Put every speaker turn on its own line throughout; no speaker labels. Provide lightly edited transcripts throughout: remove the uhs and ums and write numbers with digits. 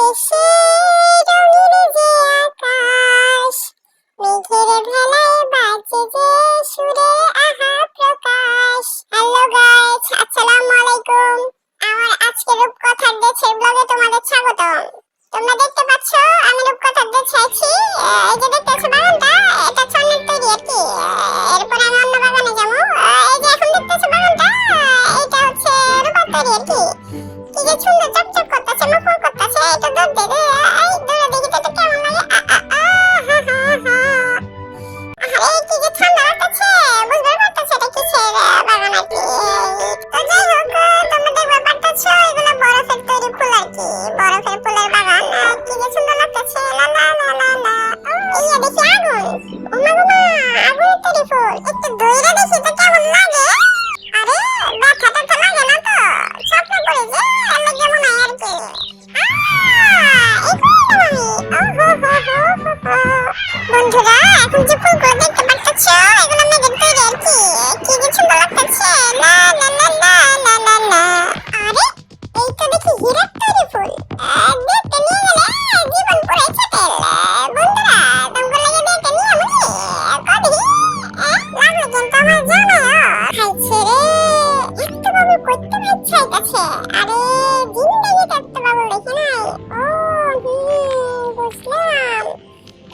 এসে রঙিন যে আকাশ, মেঘের ভেলায় বাজে যে সুরে আহা প্রকাশ। হ্যালো গাইস, আসসালামু আলাইকুম। আমার আজকে রূপকথার দেশের ব্লগে তোমাদের স্বাগতম। তোমরা দেখতে পাচ্ছ আমি রূপকথার দেশে আছি। এই যে দেখতেছো বাগানটা, এটা ছন্নের তৈরি আর কি। এরপর আমি অন্য বাগানে যাবো। এই যে এখন দেখতেছো বাগানটা, এটা হচ্ছে রূপার তৈরি আর কি। কি যে সুন্দর চকচক করতেছে, মফর করতেছে। এটা দৌড় দে রে, এই দৌড়ে দেখি তো এটা কেমন লাগে। আরে কি যে ঠান্ডা লাগতেছে, বুঝতে পারতেছে এটা কিসের বাগান আর কি। তো যাই হোক, তোমরা দেখতে পারতেছো এগুলো বরফের তৈরি ফুল আর কি, বরফের ফুলের বাগান। কি যে সুন্দর লাগতেছে, লা লা লা লা লা। এই দেখি আগুন, ওমা ওমা, আগুনের তৈরি ফুল। একটু দইরা দেখি তো কেমন লাগে। আরে ব্যথাটা তো লাগে না তো, স্বপ্ন করে যে লাগে মনে হয় আর কি। বন্ধুরা, এখন যে ফুলগুলো দেখতে পাচ্ছ এগুলো মেঘের তৈরি আর কি। কি যে সুন্দর লাগতেছে, লা লা লা লা লা লা লা। আরে এই তো দেখি হীরার তৈরি ফুল। দেখতে নিয়ে গেলে জীবন পুরাই ছেটেল। বন্ধুরা, তোমাকে লাগে দেখতে নিয়ে আমি কদি লাগলে কিন্তু আমার জানায় খাইছে রে। একটু বাবু করতে ইচ্ছা হইতাছে। আরে জিন্দেগিতে একটু বাবু দেখি নাই। ও বুঝলাম,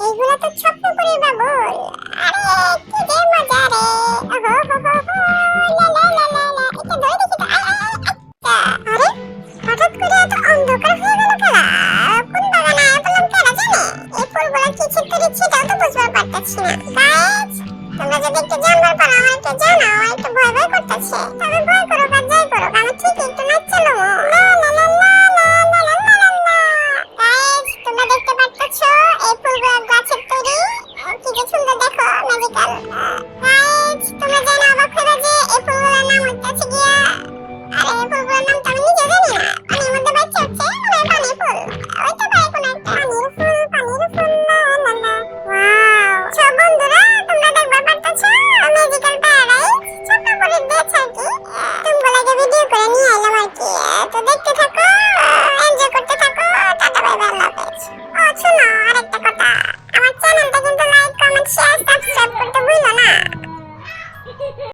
এইগুলা তো স্বপ্ন করে বাবুল। আরে কি যে মজা রে। ওহো হো হো হো, লা লা লা লা লা। এটা ধরে দেখি তো। আরে হঠাৎ করে এত অন্ধকার হয়ে গেল কেলা? কোন বাগানে পেলাম কেলা জানে? এই ফুলগুলা কিসের তৈরি সেটাও তো বুঝতে পারতেছি না। গাইস, তোমরা যদি একটু জানবার পারো আমার একটু জানাও, একটু ভয় ভয় করতেছে। তবে